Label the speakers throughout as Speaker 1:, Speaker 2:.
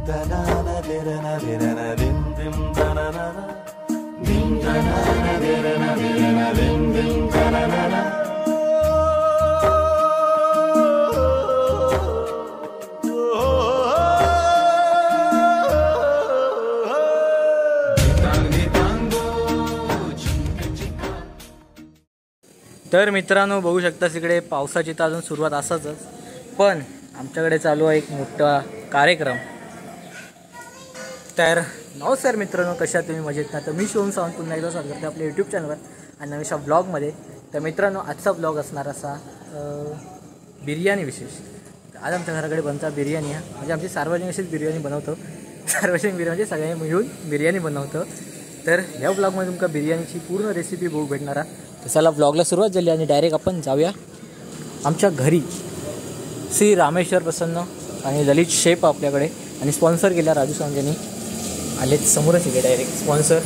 Speaker 1: तर मित्रांनो बघू शकता इकडे पावसाची तर अजून सुरुवात असाच, पण आमच्याकडे चालू आहे एक मोठा कार्यक्रम. तर नमस्कार मित्रांनो, कशा तुम्ही मजेत ना? तर मी शिवम सावंत पुन्हा एकदा स्वागत करते आपल्या यूट्यूब चॅनलवर आणि नवीनशा ब्लॉगमध्ये. तर मित्रांनो आजचा ब्लॉग असणार असा बिर्याणी विशेष. आज आमच्या घराकडे बनता बिर्याणी हा, म्हणजे आमची सार्वजनिक अशीच बिर्याणी बनवतो. सार्वजनिक बिर्याणी म्हणजे सगळ्यांनी मिळून बिर्याणी बनवतो. तर ह्या ब्लॉगमध्ये तुमका बिर्याणीची पूर्ण रेसिपी बघू भेटणार आहे. तर चला ब्लॉगला सुरुवात झाली आणि डायरेक्ट आपण जाऊया आमच्या घरी. श्री रामेश्वर प्रसन्न आणि ललित शेफ आपल्याकडे आणि स्पॉन्सर केला राजू सावंत यांनी. आलेच समोरच इकडे डायरेक्ट स्पॉन्सर.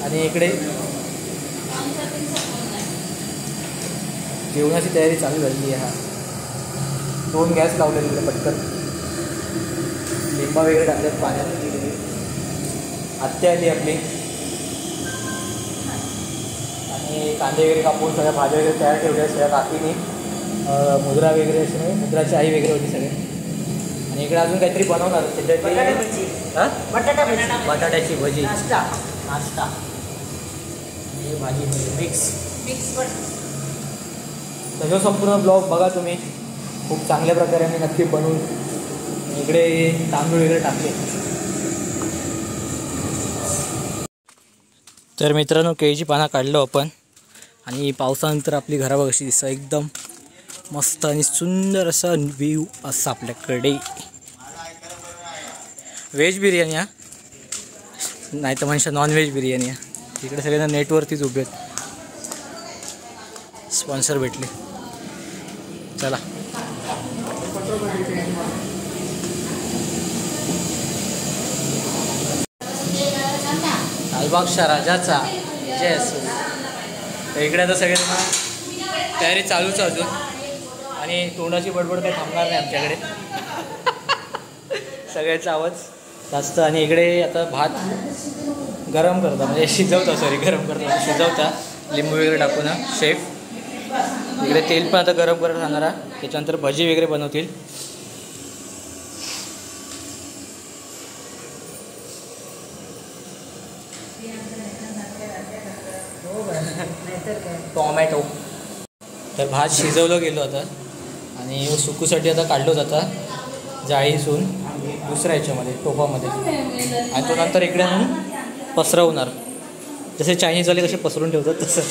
Speaker 1: आणि इकडे जेवणाची तयारी चालू झालेली आहे. 2 गॅस लावलेले इकडे पटकन. लिंबा वगैरे टाकल्यात पाण्यात. आत्या आली आपली आणि कांदे वगैरे कापून सगळ्या भाज्या वगैरे तयार ठेवल्या सगळ्या काकीने. मुद्रा वगैरे असे म्हणजे मुद्राची आई वगैरे होती सगळे. आणि इकडे अजून काहीतरी बनवणार बटाट्याची भजी नाश्ता हे भाजी मिक्स. त्याचा संपूर्ण ब्लॉग बघा तुम्ही. खूप चांगल्या प्रकारे आम्ही नक्की बनवून इकडे तांदूळ वगैरे टाकले. तर मित्रांनो केळीची पानं काढलो आपण आणि पावसानंतर आपली घरावर कशी दिसतं एकदम मस्त आणि सुंदर असा व्ह्यू असा आपल्याकडे. व्हेज बिर्याणी हा, नाही तर म्हणजे नॉनव्हेज बिर्याणी हा. इकडे सगळ्यांना नेटवरतीच उभे आहेत. स्पॉन्सर भेटले. चला लालबागच्या राजाचा जय असो. तर इकडे आता सगळ्यांना तयारी चालूच अजून आणि तोंडाची बडबड काही थांबणार नाही आमच्याकडे. सगळ्याचा आवाज जास्त. आणि इकडे आता भात गरम करता म्हणजे शिजवता शिजवता लिंबू वगैरे टाकून शेफ. इकडे तेल पण आता गरम करत राहणार. त्याच्यानंतर भजी वगैरे बनवतील. टोमॅटो. तर भात शिजवलं गेलो आता आणि सुकूसाठी आता काढलो जाता जाळीसून दुसऱ्या ह्याच्यामध्ये टोपामध्ये. आणि तो नंतर इकडे आणून पसरवणार. जसे चायनीजवाले कसे पसरून ठेवतात तसं.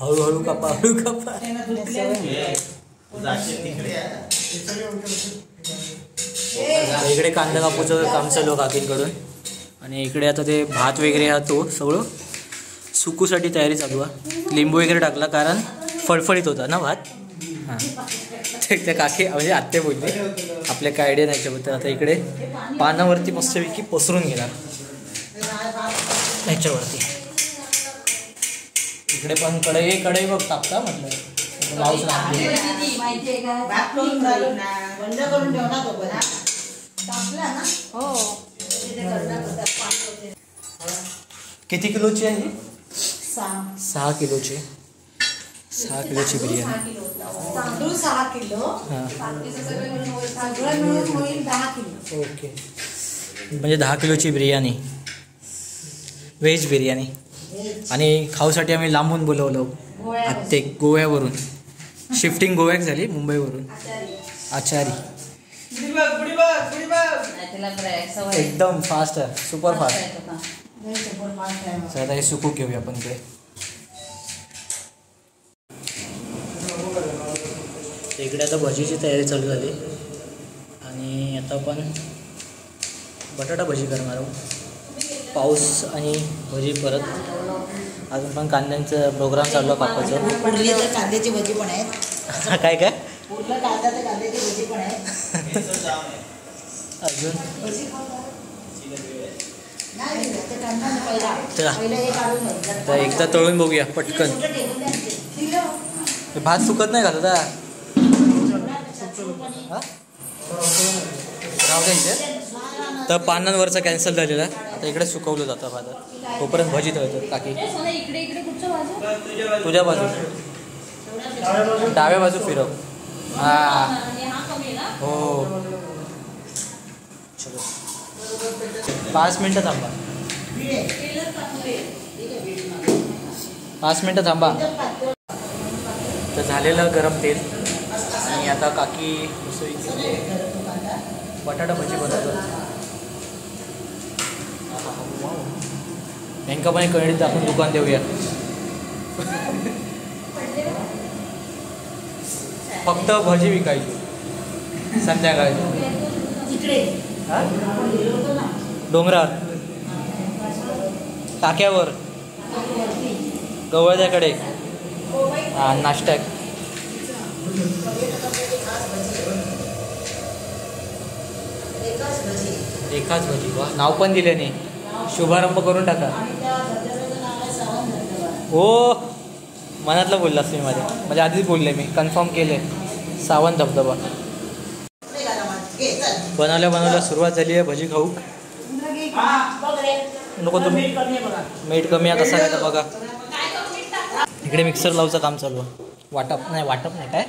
Speaker 1: हळूहळू कापा इकडे कांदा कापूचं काम चालू काकींकडून. आणि इकडे आता ते भात वगैरे हा तो सगळं सुकूसाठी तयारी चालू आहे. लिंबू वगैरे टाकला कारण फळफळीत होता ना भात. हां त्या काकी म्हणजे आत्ते बोलले आपल्या काय आयडिया नाही याच्याबद्दल. आता इकडे पानावरती मस्तपैकी पसरून घेणार ह्याच्यावरती. इकडे पण कढई बघ टाकता म्हटलं माऊस किती किलोची आहे? 6 किलोची. 6 किलोची बिर्याणी. 6 किलो. ओके म्हणजे 10 किलोची बिर्याणी व्हेज बिर्याणी. आणि खाऊसाठी आम्ही लांबून बोलवलो आत्ते गोव्यावरून. शिफ्टिंग गोव्यात झाली मुंबईवरून. आचारी एकदम फास्ट आहे सुपर फास्ट. आता हे सुकू घेऊया आपण इकडे. इकडे आता भजीची तयारी चालू झाली आणि आता आपण बटाटा भजी करणार आहोत. पाऊस आणि भजी परत. अजून पण कांद्यांचं प्रोग्राम चालू आहे कापायचं.
Speaker 2: कांद्याची भजी पण आहेत.
Speaker 1: काय काय
Speaker 2: कांद्याची भजी पण आहे.
Speaker 1: अजून
Speaker 2: चला
Speaker 1: तर एकदा तळून बघूया पटकन. हे भात सुकत नाही का दादा? राहू द्या इथे. तर पानांवरचा कॅन्सल झालेला. आता इकडे सुकवलं जातं भात. तोपर्यंत भजी तळतात काकी. तुझ्या बाजू डाव्या बाजू फिरव. हा हो. 5 मिनटं थांबा. 5 मिनटं थांबा. तर झालेलं गरम तेल आणि आता काकी बटाटा भजी बनवतात. बँकामध्ये कळीत दाखवून दुकान देऊया. फक्त भजी विकायची संध्याकाळी डोंगरावर टाक्यावर गवळ्याकडे. हा नाश्ता. एकाच भजी. वा नाव पण दिले नाही. शुभारंभ करून टाका. हो मनातलं बोललास मी. म्हणजे आधीच बोलले मी. कन्फर्म केले. सावंत धबधबा बनवल्या सुरुवात झाली आहे. भजी खाऊ नको तुम्ही. मीठ कमी आहे कसा आहे बघा. इकडे मिक्सर लावचं काम चालू आहे. वाटप नाही काय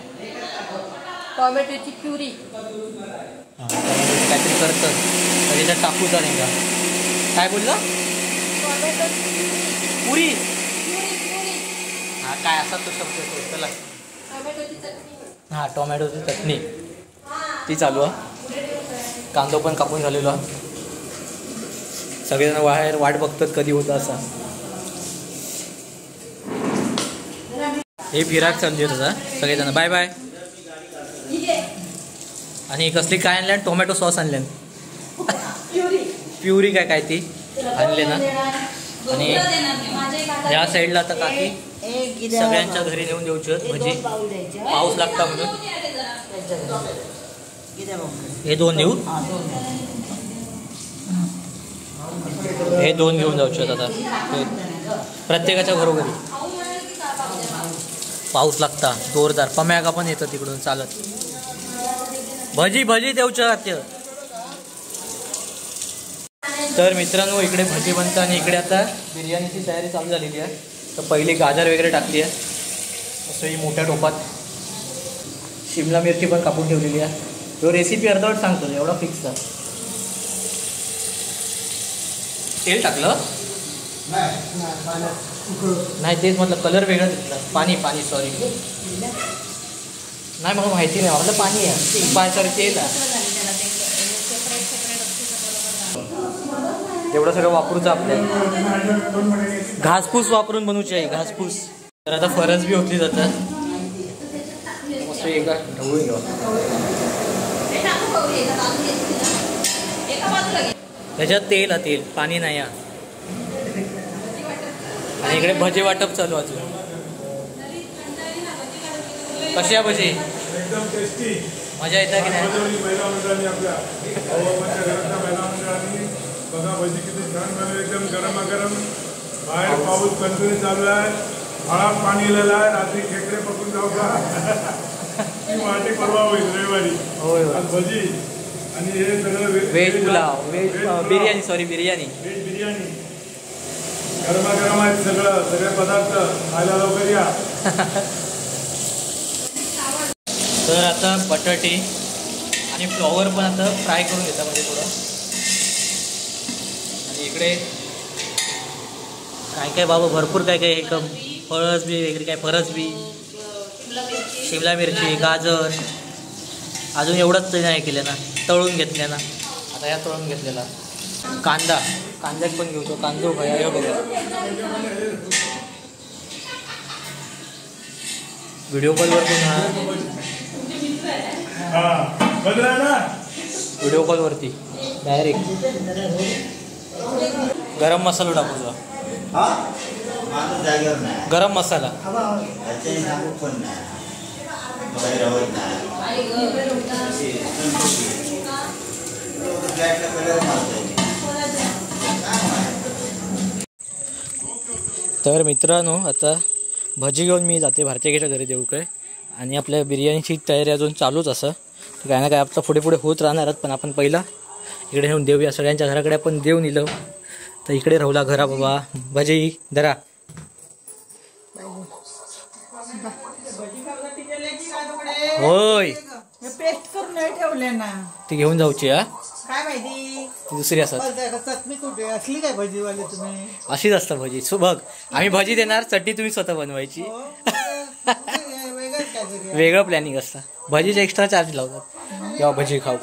Speaker 3: टोमॅटोची प्युरी.
Speaker 1: हां काहीतरी करतं तर त्याच्यात टाकूचा नाही का? काय बोललं? पुरी. हां काय असा तो शब्द त्याला. हां टोमॅटोची चटणी ती चालू आहे. कांदा पण कापून झालेलो आहे. सगळेजण बाहेर वाट बघतात कधी होतं असा. हे फिराक चालली आहे तसा. सगळेजण बाय बाय. आणि कसली काय आणल्या? टोमॅटो सॉस आणल्या. प्युरी काय ती आणले ना. आणि या साईडला आता काकी सगळ्यांच्या घरी नेऊन देऊची भजी. पाऊस लागता म्हणून हे 2 देऊ. हे 2 घेऊन जाऊचे आता प्रत्येकाच्या घरोघरी. पाऊस लागता जोरदार. पम्यागा पण येतं तिकडून चालत. भजी देऊच्या. तर मित्रांनो इकडे भजी बनतं आणि इकडे आता बिर्याणीची तयारी चालू झालेली आहे. तर पहिली गाजर वगैरे टाकली आहे असं ही मोठ्या टोपात. शिमला मिरची पण कापून ठेवलेली आहे. तो रेसिपी अर्धवट सांगतो एवढा फिक्स आहे. तेल टाकलं नाही तेच म्हटलं कलर वेगळा दिसला. पाणी सॉरी नाही मला माहिती नाही. म्हटलं पाणी आहे सॉरी तेल आहे. एवढं सगळं वापरूचं आपल्याला. घासपूस वापरून बनवूची आहे घासपूस. तर आता फरस बी होती जातात. मस्त एका ढवळून घ्या. त्याच्यात तेल पाणी नाही. आणि इकडे भजी वाटप चालू अजून. कशी आहे भजी?
Speaker 4: एकदम टेस्टी.
Speaker 1: मजा येते की नाही?
Speaker 4: बघा भजी किती छान झाले. एकदम गरमागरम. बाहेर पाऊस कंटिन्यू चालू आहे. हळद पाणी आलेलं आहे. रात्री खेकडे पकडून जाऊ का? वाटी परवा होईल रविवारी.
Speaker 1: होय
Speaker 4: आज भजी आणि हे सगळं
Speaker 1: veg pulao. Veg biryani sorry biryani.
Speaker 4: Veg biryani गरमागरम आहेत. सगळे पदार्थ खायला लवकर या.
Speaker 1: तर आता बटाटे आणि फ्लॉवर पण आता फ्राय करून घेता म्हणजे थोडं. आणि इकडे काय बाबा भरपूर काय हे कम फळस बी वगैरे काय फरस बी शिमला मिरची गाजर अजून एवढंच नाही केलं ना. तळून घेतल्या ना. आता या तळून घेतलेला कांद्यात पण घेऊ. कांदो भया बघा. व्हिडिओ कॉलवर पण व्हिडिओ कॉलवरती डायरेक्ट गरम मसाला टाकूचा. गरम मसाला तर मित्रांनो आता भजी घेऊन मी जाते भारतीयच्या घरी देऊकडे. आणि आपल्या बिर्याणीची तयारी अजून चालूच असं. तर काय ना काय आपलं पुढे पुढे होत राहणारच. पण आपण पहिला इकडे येऊन देऊया. सगळ्यांच्या घराकडे आपण देव नेलं. तर इकडे राहुला घरा बाबा भजी धरा. होय
Speaker 2: पेस्ट करून नाही ठेवले ना.
Speaker 1: ती घेऊन जाऊची. हा
Speaker 2: काय माहिती
Speaker 1: ती दुसरी असतात.
Speaker 2: चटणी कुठे असली काय भजीवाले तुम्ही?
Speaker 1: अशीच असतं भजी. सो बघ आम्ही भजी देणार, चटणी तुम्ही स्वतः बनवायची.
Speaker 2: वेगळंच काय
Speaker 1: वेगळं प्लॅनिंग असतं. भजीचे एक्स्ट्रा चार्ज लावतात जेव्हा भजी खाऊ.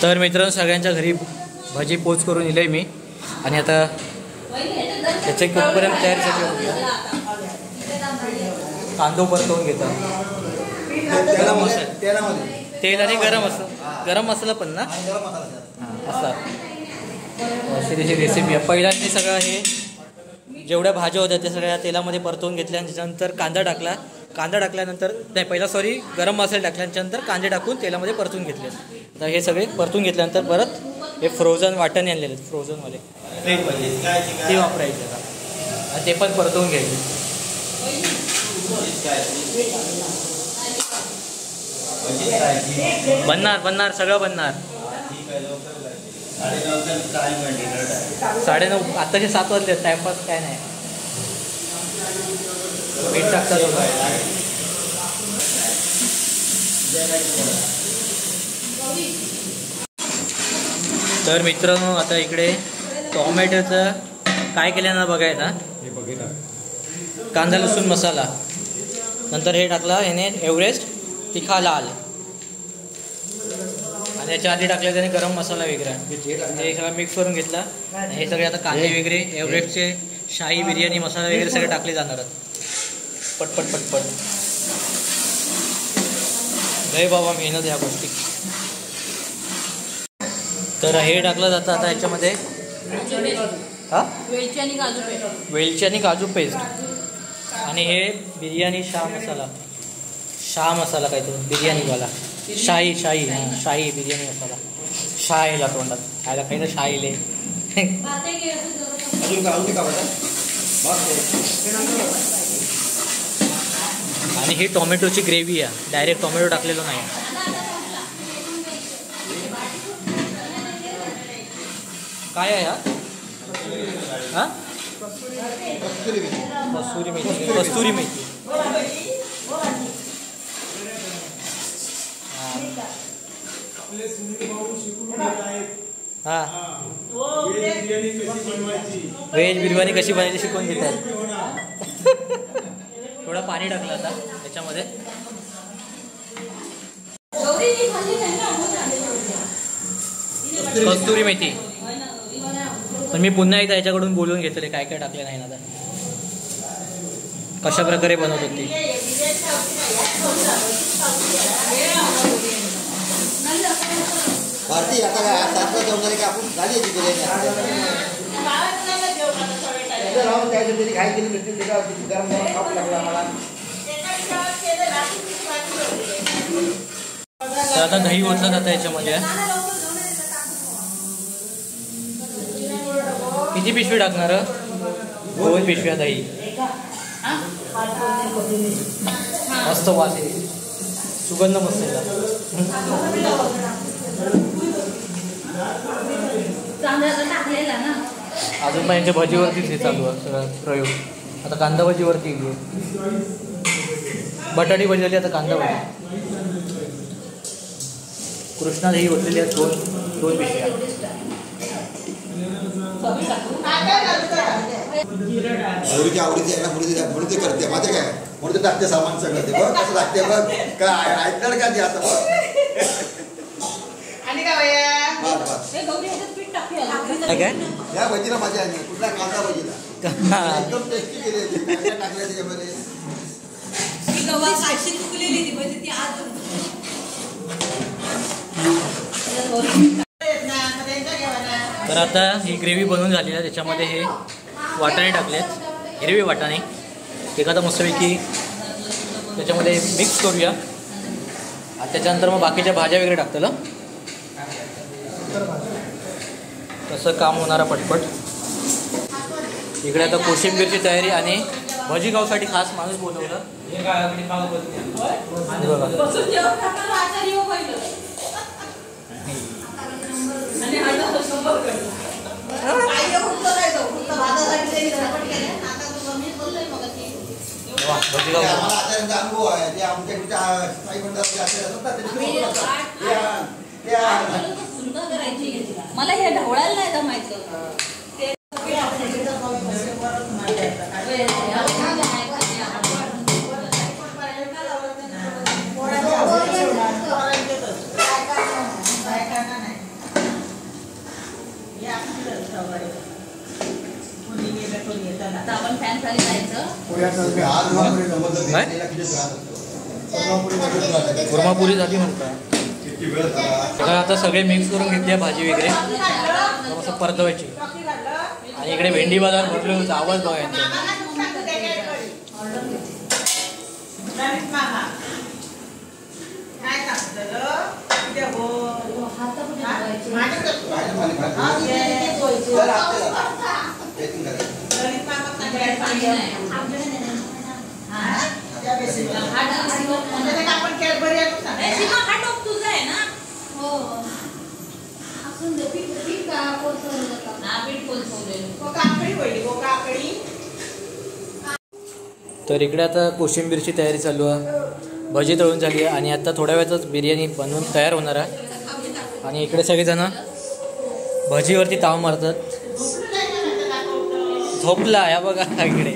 Speaker 1: तर मित्रांनो सगळ्यांच्या घरी भजी पोच करून दिलंय मी. आणि आता त्याचे कुठपर्यंत तयार झाले. कांदो परतवून घेतात तेल आणि गरम मसाला पण ना असा. अशी त्याची रेसिपी आहे. पहिल्यांदा सगळं हे जेवढ्या भाज्या होत्या त्या सगळ्या तेलामध्ये परतवून घेतल्या. आणि त्याच्यानंतर कांदा टाकला. कांदा टाकल्यानंतर नाही पहिला गरम मसाले टाकल्यानंतर कांदे टाकून तेलामध्ये परतून घेतले. तर हे सगळे परतून घेतल्यानंतर परत हे फ्रोझन वाटणे आणलेले आहेत फ्रोझनवाले ते वापरायचे. आणि ते पण परतवून घ्यायचे. बनणार सगळं बनणार. 9:30 आताचे 7 वाजले. टाइमपास काय नाही. मीठ टाकतात. तर मित्रांनो आता इकडे टोमॅटोचं काय केलं ना बघायला. कांदा लसूण मसाला नंतर हे टाकला ह्याने एव्हरेस्ट तिखा लाल. आणि याच्या आधी टाकले त्याने गरम मसाला वेगळा. हे सगळं मिक्स करून घेतला. हे सगळे आता कांदे वगैरे एव्हरेस्टचे शाही बिर्याणी मसाला वगैरे सगळे टाकले जाणार आहेत. पटपट पटपट लय बाबा मेहनत या गोष्टी. तर हे टाकलं जातं आता याच्यामध्ये वेलची आणि काजू पेस्ट. आणि हे बिर्याणी शाह मसाला काय तो बिर्याणीवाला शाही बिर्याणी मसाला. शाहीला तोंडात खायला काही ना शाहीले. आणि ही टोमॅटोची ग्रेव्ही आहे. डायरेक्ट टोमॅटो टाकलेलं नाही. काय आहे हा कस्तुरी मेथी. हा व्हेज बिर्याणी कशी बनायची शिकवून घेतात. थोडं पाणी टाकलं आता त्याच्यामध्ये. कस्तुरी मेथी. पण मी पुन्हा एकदा याच्याकडून बोलून घेतले काय काय टाकले नाही ना कशा प्रकारे बनवत होती.
Speaker 5: भारती आता काय 7ला जेवणार की आपण झाली याची बिर्याणी राहून त्याच्यासाठी काय केली भेटली ते गरम गरम खाऊ लागला मला.
Speaker 1: तर आता दही ओतलं जातं याच्यामध्ये. किती पिशवी टाकणार? 2 पिशव्या दही. मस्त वास आहे. सुगंध मस्त आहे. अजून पण यांच्या भजीवरतीच हे चालू आहे सगळं प्रयोग. आता कांदा भजीवरती गेली. बटाटी भजी झाली आता कांदा भजी. कृष्णा दही ओतलेली आहेत 2 पिशव्या.
Speaker 5: आवडीचे म्हणून ते करते माहिती काय म्हणून ते टाकते सामान सगळं. ते बघ कसं लागते बघ काय ऐकणार का ते आता बघ. या भजीला मजा आली. कुठल्या कांदा भजीला एकदम टेस्टी केली. टाकल्या त्याच्यामध्ये.
Speaker 1: तर आता ही ग्रेव्ही बनवून झाली आहे. त्याच्यामध्ये हे वाटाणे टाकलेत. हिरवे वाटाणे एखादा मस्तपैकी त्याच्यामध्ये मिक्स करूया. आणि त्याच्यानंतर मग बाकीच्या भाज्या वगैरे टाकतं. तसं काम होणारा पटपट. इकडे आता कोशिंबीरची तयारी आणि भजी गावसाठी खास माणूस बोलवलं. आणि बघा भजी गाव
Speaker 5: आम्हाला आचार्यांचा अनुभव आहे ते आमच्याकडे काही म्हणतात ते आचार्य असतात
Speaker 3: मला हे ढवळायला नाही जमायचं. आता आपण फॅन खाली जायचं.
Speaker 1: कुर्मापुरी झाली म्हणतात. आता सगळे मिक्स करून घेतले भाजी वगैरे असं परतवायची. आणि इकडे भेंडी बाजार भरले होतं. आवाज बघा यांचा. तर इकडे आता कोशिंबीरची तयारी चालू आहे. भजी तळून झाली आहे आणि आता थोड्या वेळातच बिर्याणी बनवून तयार होणार आहे. आणि इकडे सगळेजण भजीवरती ताव मारतात. झोपला या बघा इकडे.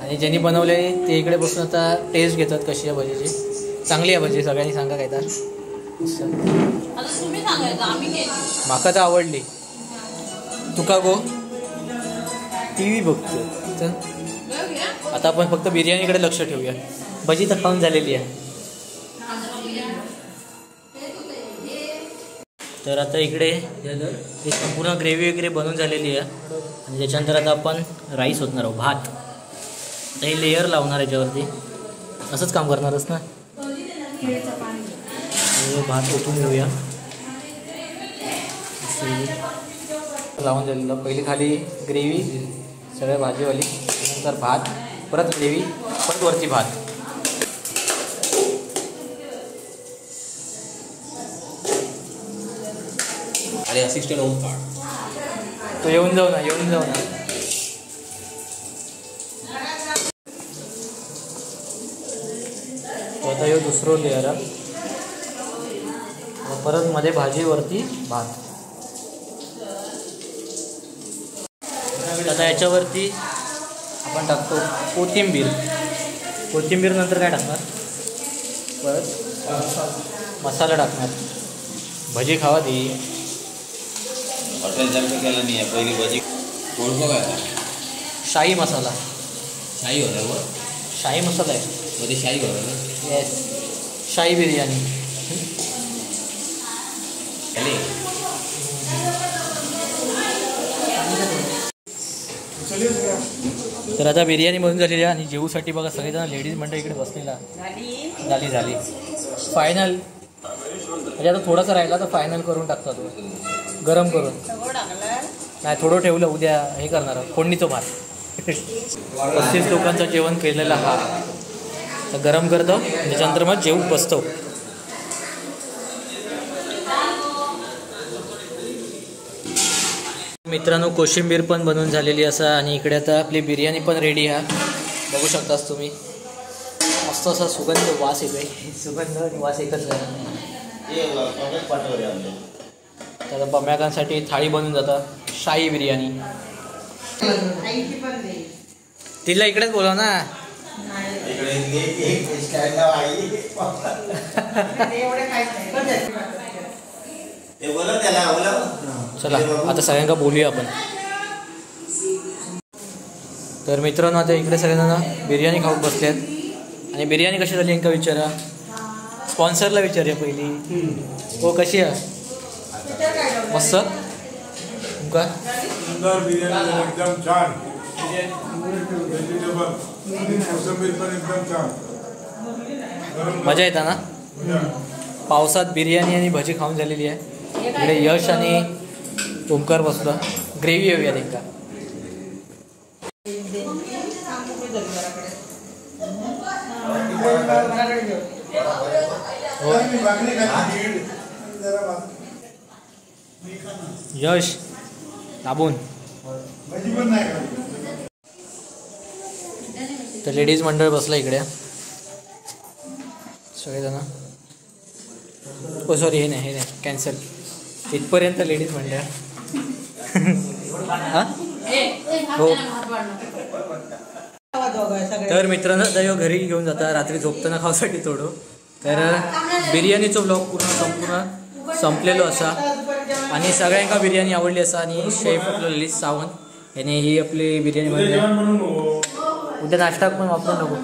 Speaker 1: आणि ज्यांनी बनवले ते इकडे बसून आता टेस्ट घेतात कशी आहे भजीची. चांगली आहे भजी. सगळ्यांनी सांगा काय तर. माका तर आवडली. तुका गो टी व्ही बघतो. आता आपण फक्त बिर्याणीकडे लक्ष ठेवूया. भजी तर खाऊन झालेली आहे. तर आता इकडे ही संपूर्ण ग्रेव्ही वगैरे बनवून झालेली आहे. आणि त्याच्यानंतर आता आपण राईस होणार आहोत. भात आता हे लेयर लावणार याच्यावरती. असंच काम करणारच ना. भात ओतून घेऊया. लावून झालेलं. पहिली खाली ग्रेव्ही सगळ्या भाजीवाली. त्यानंतर भात परत ग्रेव्ही परत वरती भात.
Speaker 6: आणि असिस्टंट होऊन काढ.
Speaker 1: तो येऊन जाऊ ना. तो आता येऊ दुसरं लेअर. परत मध्ये भाजीवरती भात. आता याच्यावरती आपण टाकतो कोथिंबीर. कोथिंबीर नंतर काय टाकणार? परत मसाला टाकणार. भजी खावा ती.
Speaker 6: हॉटेलसारखं केलं नाही आहे. पहिली भजी ओळखो काय
Speaker 1: शाही मसाला.
Speaker 6: शाही होता व
Speaker 1: शाही मसाला आहे.
Speaker 6: मध्ये शाही होता ना.
Speaker 1: येस. शाही बिर्याणी. तर आता बिर्याणी बनवून झालेली आहे. आणि जेवूसाठी बघा सगळेजण लेडीज मंडळ इकडे बसलेला. झाली फायनल. म्हणजे आता थोडासा राहिला तर फायनल करून टाकतो तो. गरम करून नाही थोडं ठेवलं. उद्या हे करणार फोडणीचं भात. 35 लोकांचं जेवण केलेलं हा. तर गरम करतो त्याच्यानंतर मग जेवून बसतो. मित्रांनो कोशिंबीर पण बनवून झालेली असा. आणि इकडे आता आपली बिर्याणी पण रेडी आहे. बघू शकतास तुम्ही. मस्त असा सुगंध वास येतोय. सुगंध आणि वास एकच आहे. तर बम्याकांसाठी थाळी बनवून जातात. शाही बिर्याणी. तिला इकडेच बोलव ना. चला आता सगळ्यांना बोलूया आपण. तर मित्रांनो आता इकडे सगळ्यांना बिर्याणी खाऊन बसल्यात. आणि बिर्याणी कशी झाली यांना विचारा. स्पॉन्सरला विचारूया पहिली. हो कशी आहे? मस्त. तुमका
Speaker 4: सुंदर बिर्याणी एकदम छान. व्हेजिटेबल कोशिंबीर पण एकदम छान.
Speaker 1: मजा येता ना. पावसात बिर्याणी आणि भजी खाऊन झालेली आहे. इकडे यश आणि ओमकार बसला. ग्रेव्ही हवी आहे त्यांना. यश दाबून तर लेडीज मंडळ बसलं इकडे सगळेजण. ओ सॉरी हे नाही कॅन्सल. इथपर्यंत लेडीज मंडळ. हां हो. तर मित्रांनो आता ह्यो घरी घेऊन जाता रात्री झोपताना खाऊसाठी थोडं. तर बिर्याणीचो ब्लॉग संपूर्ण संपलेलो असा आणि सगळ्यांका बिर्याणी आवडली असा आणि शेफ आपलं ललित सावंत याने ही आपली बिर्याणी बनवली. उद्या नाश्ता पण वापरू नको.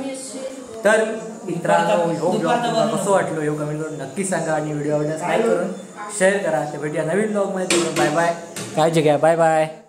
Speaker 1: तर मित्रांनो ह्यो ब्लॉग तुम्हाला कसं वाटलं ह्यो कमेंट करून नक्की सांगा आणि व्हिडिओ आवडल्यास लाईक करून शेअर करा. तर भेटूया नवीन ब्लॉगमध्ये. Bye bye. काळजी घ्या. Bye bye.